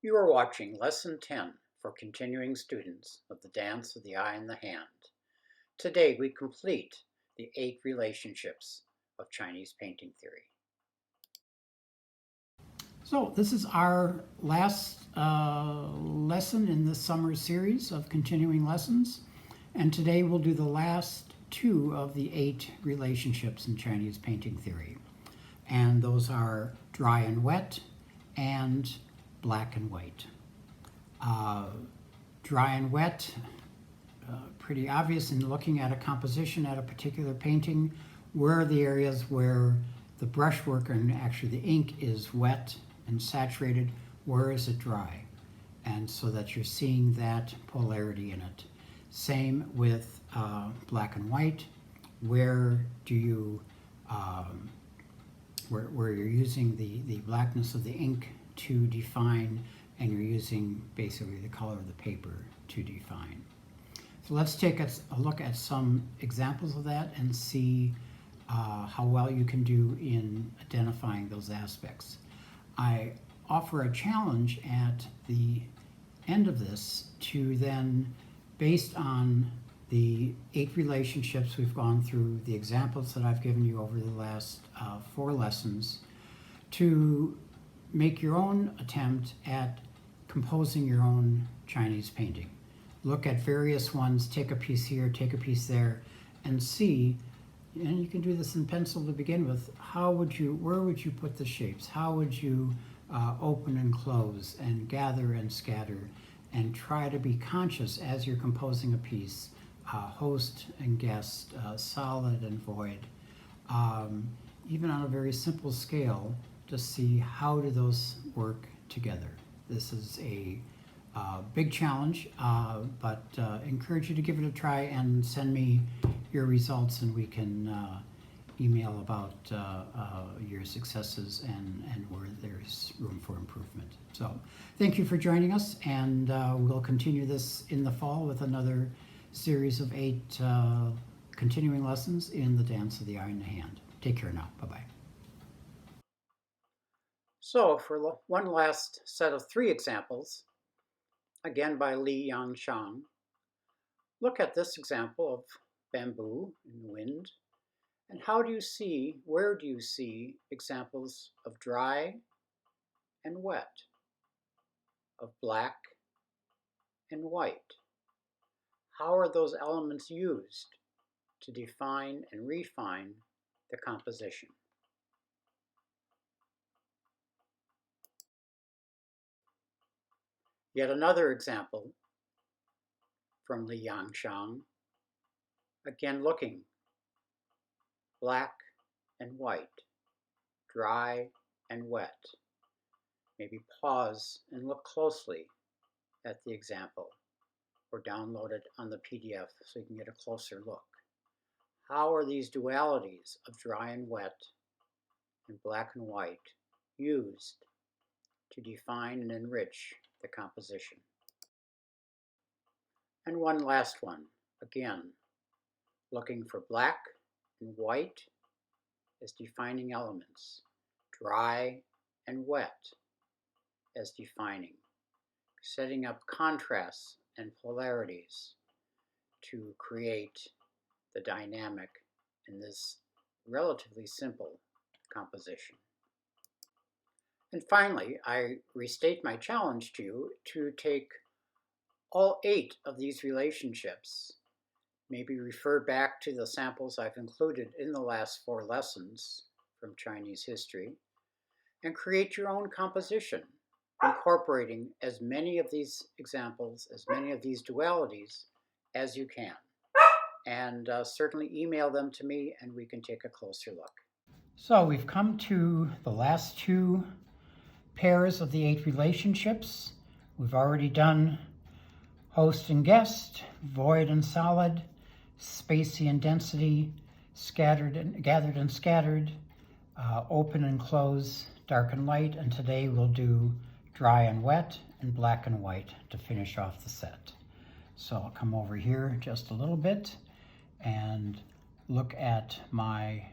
You are watching Lesson 10 for continuing students of the Dance of the Eye and the Hand. Today we complete the 8 relationships of Chinese painting theory. So this is our last lesson in this summer series of continuing lessons. And today we'll do the last 2 of the 8 relationships in Chinese painting theory. And those are dry and wet and black and white. Dry and wet, pretty obvious in looking at a composition at a particular painting. Where are the areas where the brushwork and actually the ink is wet and saturated? Where is it dry? And so that you're seeing that polarity in it. Same with black and white. Where do you, where you're using the blackness of the ink to define, and you're using basically the color of the paper to define. So let's take a look at some examples of that and see how well you can do in identifying those aspects. I offer a challenge at the end of this to then, based on the 8 relationships we've gone through, the examples that I've given you over the last 4 lessons, to make your own attempt at composing your own Chinese painting. Look at various ones, take a piece here, take a piece there, and see, and you can do this in pencil to begin with, where would you put the shapes? How would you open and close and gather and scatter, and try to be conscious as you're composing a piece, host and guest, solid and void, even on a very simple scale, to see how do those work together. This is a big challenge, but encourage you to give it a try and send me your results, and we can email about your successes and where there's room for improvement. So thank you for joining us, and we'll continue this in the fall with another series of 8 continuing lessons in the Dance of the Eye and the Hand. Take care now. Bye-bye. So for one last set of 3 examples, again by Li Yangshang, look at this example of bamboo in the wind, and where do you see examples of dry and wet, of black and white? How are those elements used to define and refine the composition? Yet another example from Li Yangshang, again looking black and white, dry and wet. Maybe pause and look closely at the example, or download it on the PDF so you can get a closer look. How are these dualities of dry and wet and black and white used to define and enrich the composition? And one last one, again, looking for black and white as defining elements, dry and wet as defining, setting up contrasts and polarities to create the dynamic in this relatively simple composition. And finally, I restate my challenge to you to take all 8 of these relationships, maybe refer back to the samples I've included in the last 4 lessons from Chinese history, and create your own composition, incorporating as many of these examples, as many of these dualities as you can. And certainly email them to me and we can take a closer look. So we've come to the last 2 pairs of the 8 relationships. We've already done host and guest, void and solid, spacey and density, gathered and scattered, open and close, dark and light, and today we'll do dry and wet and black and white to finish off the set. So I'll come over here just a little bit and look at my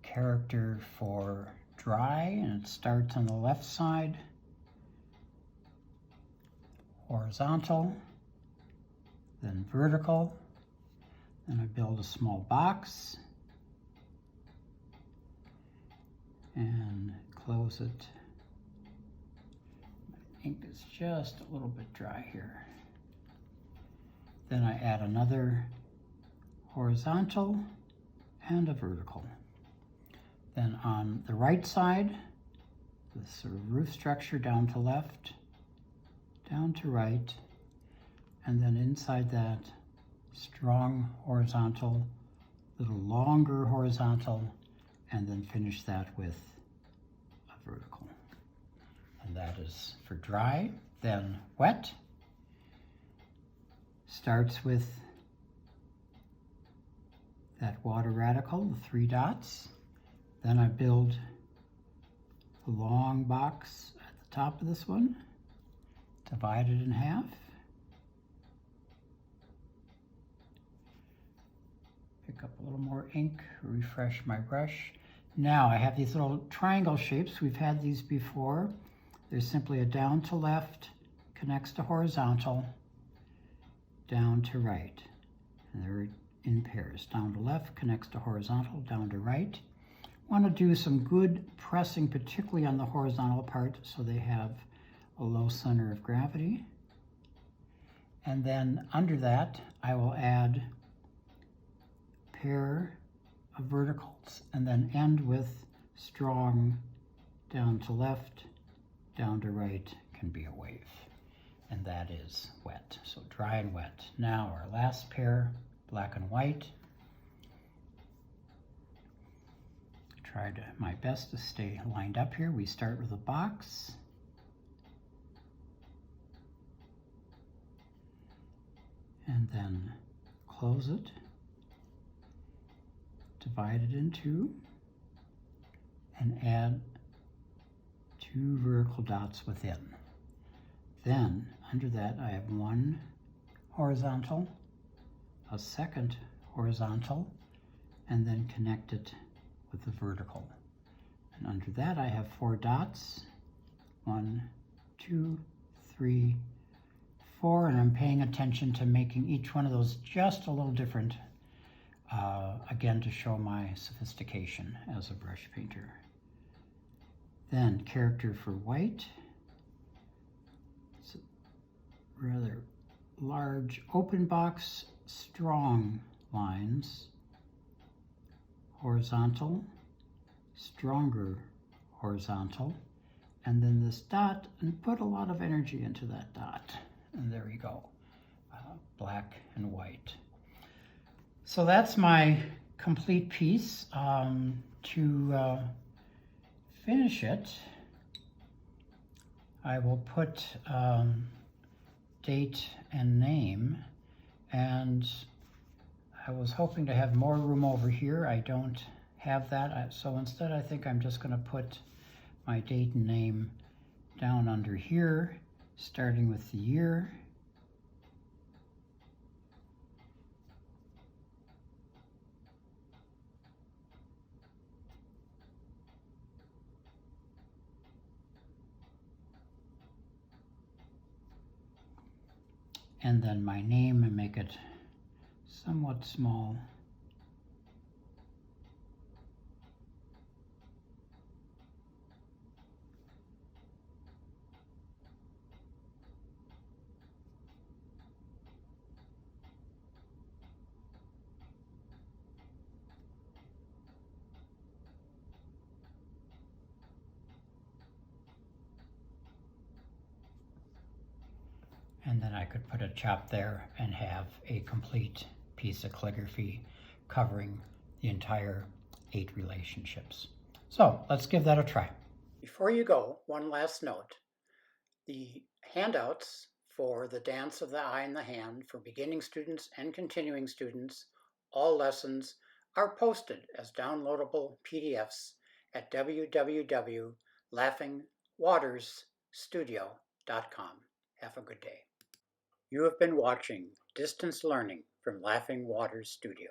character for dry, and it starts on the left side horizontal, then vertical, then I build a small box and close it. My ink is just a little bit dry here. Then I add another horizontal and a vertical. Then on the right side, the sort of roof structure down to left, down to right, and then inside that, strong horizontal, little longer horizontal, and then finish that with a vertical. And that is for dry. Then wet starts with that water radical, the 3 dots. Then I build a long box at the top of this one, divide it in half. Pick up a little more ink, refresh my brush. Now I have these little triangle shapes. We've had these before. There's simply a down to left, connects to horizontal, down to right. And they're in pairs. Down to left, connects to horizontal, down to right. Want to do some good pressing, particularly on the horizontal part, so they have a low center of gravity. And then under that, I will add a pair of verticals and then end with strong down to left, down to right, can be a wave. And that is wet. So dry and wet. Now our last pair, black and white. Tried my best to stay lined up here. We start with a box. And then close it. Divide it in 2. And add 2 vertical dots within. Then under that I have 1 horizontal, a second horizontal, and then connect it with the vertical. And under that I have 4 dots, 1, 2, 3, 4, and I'm paying attention to making each one of those just a little different, again to show my sophistication as a brush painter. Then character for white. It's a rather large open box, strong lines, horizontal, stronger horizontal, and then this dot, and put a lot of energy into that dot. And there you go, black and white. So that's my complete piece. To finish it, I will put date and name, and I was hoping to have more room over here. I don't have that, so instead I think I'm just going to put my date and name down under here, starting with the year. And then my name, and make it somewhat small. And then I could put a chop there and have a complete piece of calligraphy covering the entire 8 relationships. So let's give that a try. Before you go, one last note. The handouts for the Dance of the Eye and the Hand for beginning students and continuing students, all lessons, are posted as downloadable PDFs at www.laughingwatersstudio.com. Have a good day. You have been watching Distance Learning from Laughing Waters Studio.